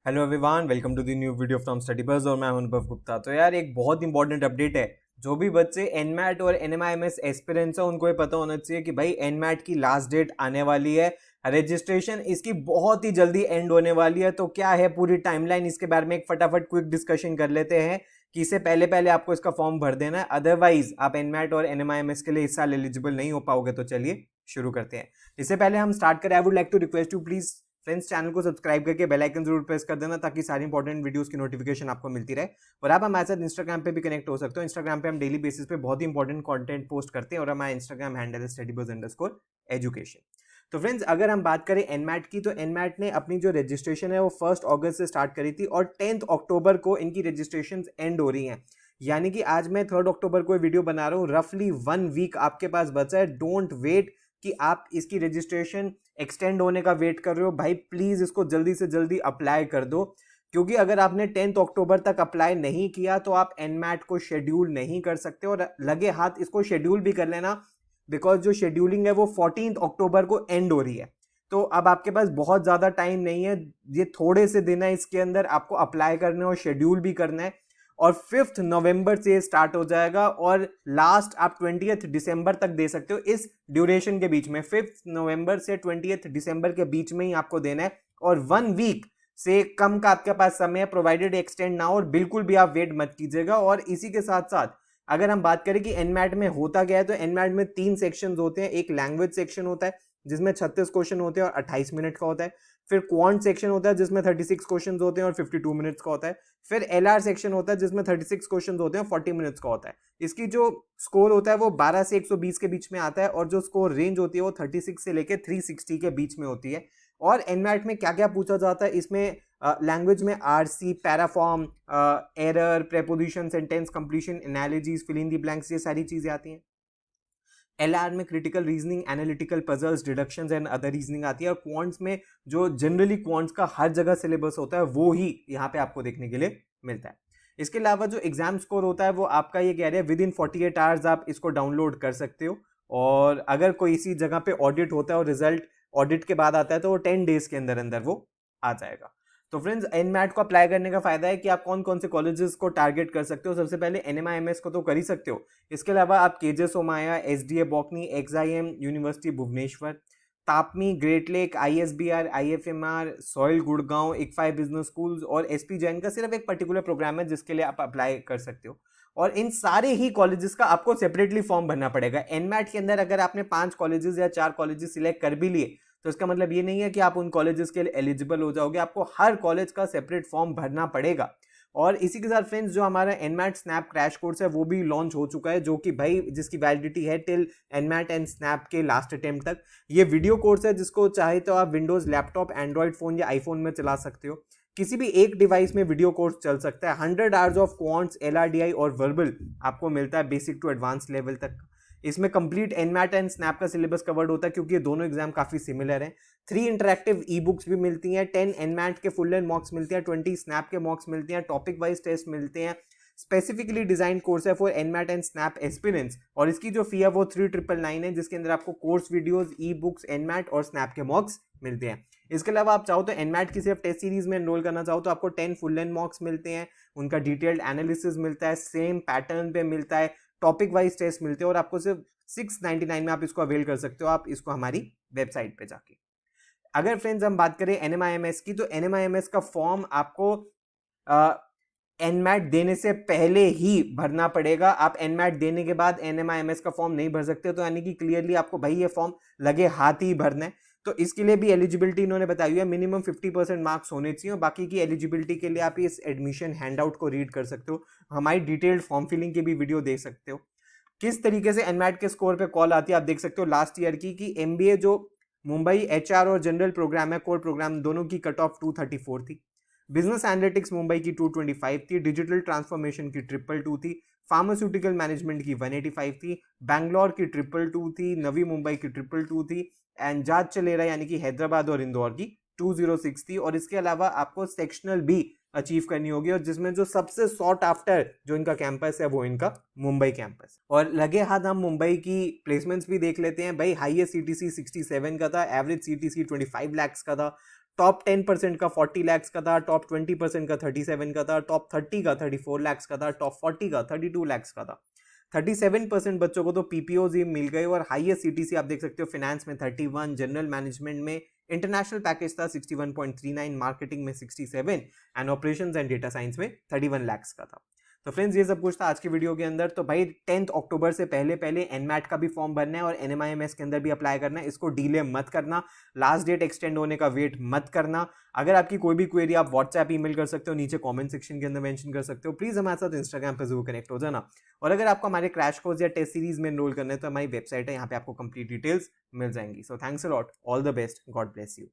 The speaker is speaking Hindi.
Hello everyone, welcome to the new video from study buzz और मैं हूं अनुभव गुप्ता। तो यार एक बहुत इंपॉर्टेंट अपडेट है। जो भी बच्चे एनमैट और एनएमआईएमएस एस्पिरेंट्स हैं उनको ये पता होना चाहिए कि भाई एनमैट की लास्ट डेट आने वाली है। रजिस्ट्रेशन इसकी बहुत ही जल्दी एंड होने वाली है। तो क्या है पूरी टाइमलाइन, इसके बारे में एक फटाफट क्विक डिस्कशन कर लेते हैं कि इससे पहले पहले आपको इसका फॉर्म भर देना है, अदरवाइज आप एनमैट और एनएमआईएमएस के लिए इस साल एलिजिबल नहीं हो पाओगे। तो चलिए शुरू करते हैं। इससे पहले हम स्टार्ट करें, I would like to request you please friends channel को सब्सक्राइब करके बेल आइकन जरूर प्रेस कर देना ताकि सारी इंपॉर्टेंट वीडियोस की नोटिफिकेशन आपको मिलती रहे। और आप हमारे साथ इंस्टाग्राम पे भी कनेक्ट हो सकते हो। इंस्टाग्राम पे हम डेली बेसिस पे बहुत ही इंपॉर्टेंट कंटेंट पोस्ट करते हैं और हमारा इंस्टाग्राम हैंडल है @studybuzz_education। तो फ्रेंड्स अगर हम बात करें एनमैट की, तो एनमैट ने अपनी जो रजिस्ट्रेशन है वो 1 अगस्त से स्टार्ट करी थी और 10 अक्टूबर को इनकी रजिस्ट्रेशन एंड हो रही हैं। यानी कि आज मैं 3 अक्टूबर को वीडियो बना रहा हूँ, रफली 1 वीक आपके पास बचा है। डोंट वेट कि आप इसकी रजिस्ट्रेशन एक्सटेंड होने का वेट कर रहे हो, भाई प्लीज इसको जल्दी से जल्दी अप्लाई कर दो। क्योंकि अगर आपने 10 अक्टूबर तक अप्लाई नहीं किया तो आप एनमैट को शेड्यूल नहीं कर सकते और लगे हाथ इसको शेड्यूल भी कर लेना, बिकॉज जो शेड्यूलिंग है वो 14 अक्टूबर को एंड हो रही है। तो अब आपके पास बहुत ज्यादा टाइम नहीं है, ये थोड़े से दिन है, इसके अंदर आपको अप्लाई करना है और शेड्यूल भी करना है। और 5 नवंबर से स्टार्ट हो जाएगा और लास्ट आप 20 दिसंबर तक दे सकते हो। इस ड्यूरेशन के बीच में 5 नवंबर से 20 दिसंबर के बीच में ही आपको देना है और 1 वीक से कम का आपके पास समय है, प्रोवाइडेड एक्सटेंड ना हो। और बिल्कुल भी आप वेट मत कीजिएगा। और इसी के साथ साथ अगर हम बात करें कि एनमैट में होता क्या है, तो एनमैट में 3 सेक्शन होते हैं। एक लैंग्वेज सेक्शन होता है जिसमें 36 क्वेश्चन होते हैं और 28 मिनट का होता है। फिर क्वांट सेक्शन होता है जिसमें 36 क्वेश्चन होते हैं और 52 मिनट्स का होता है। फिर एलआर सेक्शन होता है जिसमें 36 क्वेश्चन होते हैं, 40 मिनट्स का होता है। इसकी जो स्कोर होता है वो 12 से 120 के बीच में आता है और जो स्कोर रेंज होती है वो 36 से लेकर 360 के बीच में होती है। और एनमैट में क्या क्या पूछा जाता है, इसमें लैंग्वेज में RC, para form, error, preposition, sentence completion, analogies, fill in the blanks, ये सारी चीजें आती हैं। एलआर में critical reasoning, analytical puzzles, deductions and other reasoning आती है। और क्वांट्स में जो जनरली क्वांट्स का हर जगह सिलेबस होता है वो ही यहाँ पे आपको देखने के लिए मिलता है। इसके अलावा जो एग्जाम स्कोर होता है वो आपका ये कह रहे हैं विद इन 48 आवर्स आप इसको डाउनलोड कर सकते हो। और अगर कोई इसी जगह पे ऑडिट होता है और रिजल्ट ऑडिट के बाद आता है तो वो 10 डेज के अंदर अंदर वो आ जाएगा। तो फ्रेंड्स एनमैट को अप्लाई करने का फायदा है कि आप कौन कौन से कॉलेजेस को टारगेट कर सकते हो। सबसे पहले एनएमआईएमएस को तो कर ही सकते हो। इसके अलावा आप KJ Somaiya, SDA Bocconi, XIM, university Bhubaneswar, TAPMI, great lake, ISBR, IFMR, SOIL Gurgaon, ICFAI business schools और एसपी जैन का सिर्फ एक पर्टिकुलर प्रोग्राम है जिसके लिए आप अप्लाई कर सकते हो। और इन सारे ही कॉलेजेस का आपको सेपरेटली फॉर्म भरना पड़ेगा। एनमैट के अंदर अगर आपने 5 कॉलेजेस या 4 कॉलेजेस सिलेक्ट कर भी लिए तो इसका मतलब ये नहीं है कि आप उन कॉलेजेस के लिए एलिजिबल हो जाओगे, आपको हर कॉलेज का सेपरेट फॉर्म भरना पड़ेगा। और इसी के साथ फ्रेंड्स जो हमारा एनमैट स्नैप क्रैश कोर्स है वो भी लॉन्च हो चुका है, जो कि भाई जिसकी वैलिडिटी है टिल एनमैट एंड स्नैप के लास्ट अटेम्प्ट तक। ये वीडियो कोर्स है जिसको चाहे तो आप विंडोज लैपटॉप, एंड्रॉइड फोन या आईफोन में चला सकते हो। किसी भी एक डिवाइस में वीडियो कोर्स चल सकता है। 100 आवर्स ऑफ क्वांट्स, एलआरडीआई और वर्बल आपको मिलता है बेसिक टू एडवांस लेवल तक। इसमें कंप्लीट एनमैट एंड स्नैप का सिलेबस कवर्ड होता है क्योंकि ये दोनों एग्जाम काफी सिमिलर हैं। 3 इंटरेक्टिव ई बुक्स भी मिलती हैं, 10 एनमैट के फुल लेंथ मॉक्स मिलते हैं, 20 स्नैप के मॉक्स मिलते हैं, टॉपिक वाइज टेस्ट मिलते हैं। स्पेसिफिकली डिजाइन कोर्स है for NMAT and snap aspirants और इसकी जो फी है वो 3999 है, जिसके अंदर आपको course videos, e books, NMAT और स्नैप के मॉक्स मिलते हैं। इसके अलावा आप चाहो तो एनमैट की सिर्फ टेस्ट सीरीज में एनरोल करना चाहो तो आपको 10 फुल लेंथ मॉक्स मिलते हैं, उनका डिटेल्ड एनालिसिस मिलता है, सेम पैटर्न पे मिलता है, टॉपिक वाइज टेस्ट मिलते हैं और आपको सिर्फ 699 में आप इसको अवेल कर सकते हो, आप इसको हमारी वेबसाइट पे जाके। अगर फ्रेंड्स हम बात करें एनएमआईएमएस की, तो एनएमआईएमएस का फॉर्म आपको एनमैट देने से पहले ही भरना पड़ेगा। आप एनमैट देने के बाद एनएमआईएमएस का फॉर्म नहीं भर सकते, तो यानी कि क्लियरली आपको भाई ये फॉर्म लगे हाथ ही भरना है। तो इसके लिए भी एलिजिबिलिटी इन्होंने बताई है, मिनिमम 50% मार्क्स होने चाहिए और बाकी की एलिजिबिलिटी के लिए आप इस एडमिशन हैंडआउट को रीड कर सकते हो, हमारी डिटेल्ड फॉर्म फिलिंग की भी वीडियो देख सकते हो। किस तरीके से एनमैट के स्कोर पे कॉल आती है आप देख सकते हो लास्ट ईयर की, कि एमबीए जो मुंबई एचआर और जनरल प्रोग्राम है, कोर प्रोग्राम, दोनों की कट ऑफ 234 थी। बिजनेस एनालिटिक्स मुंबई की 225 थी, डिजिटल ट्रांसफॉर्मेशन की 222 थी, फार्मास्यूटिकल मैनेजमेंट की 185 थी, बैंगलोर की 222 थी, नवी मुंबई की 222 थी एंड जाज चलेरा यानी कि हैदराबाद और इंदौर की 206 थी। और इसके अलावा आपको सेक्शनल भी अचीव करनी होगी और जिसमें जो सबसे सॉट आफ्टर जो इनका कैंपस है वो इनका मुंबई कैंपस। और लगे हाथ हम मुंबई की प्लेसमेंट्स भी देख लेते हैं। भाई हाईएस्ट सीटीसी 67 का था, एवरेज सीटीसी 25 लाख का था, टॉप 10% का 40 lakhs का था, टॉप 20% का 37 का था, टॉप 30 का 34 lakhs का था, टॉप 40 का 32 lakhs का था। 37% बच्चों को तो पीपीओज ही मिल गए और हाईएस्ट सीटीसी आप देख सकते हो फाइनेंस में 31, जनरल मैनेजमेंट में इंटरनेशनल पैकेज था 61.39, मार्केटिंग में 67 and operations and data science में 31 lakhs का था। तो फ्रेंड्स ये सब कुछ था आज की वीडियो के अंदर। तो भाई 10 अक्टूबर से पहले पहले एनमैट का भी फॉर्म भरना है और एनएमआईएमएस के अंदर भी अप्लाई करना है। इसको डिले मत करना, लास्ट डेट एक्सटेंड होने का वेट मत करना। अगर आपकी कोई भी क्वेरी आप व्हाट्सएप ईमेल कर सकते हो, नीचे कमेंट सेक्शन के अंदर मेंशन कर सकते हो। प्लीज हमारे साथ इंस्टाग्राम पर जरूर कनेक्ट हो जाना। और अगर आपको हमारे क्रैश कोर्स या टेस्ट सीरीज में एनरोल करना है तो हमारी वेबसाइट है, यहाँ पे आपको कंप्लीट डिटेल्स मिल जाएंगी। So thanks a lot, all the best, God bless you.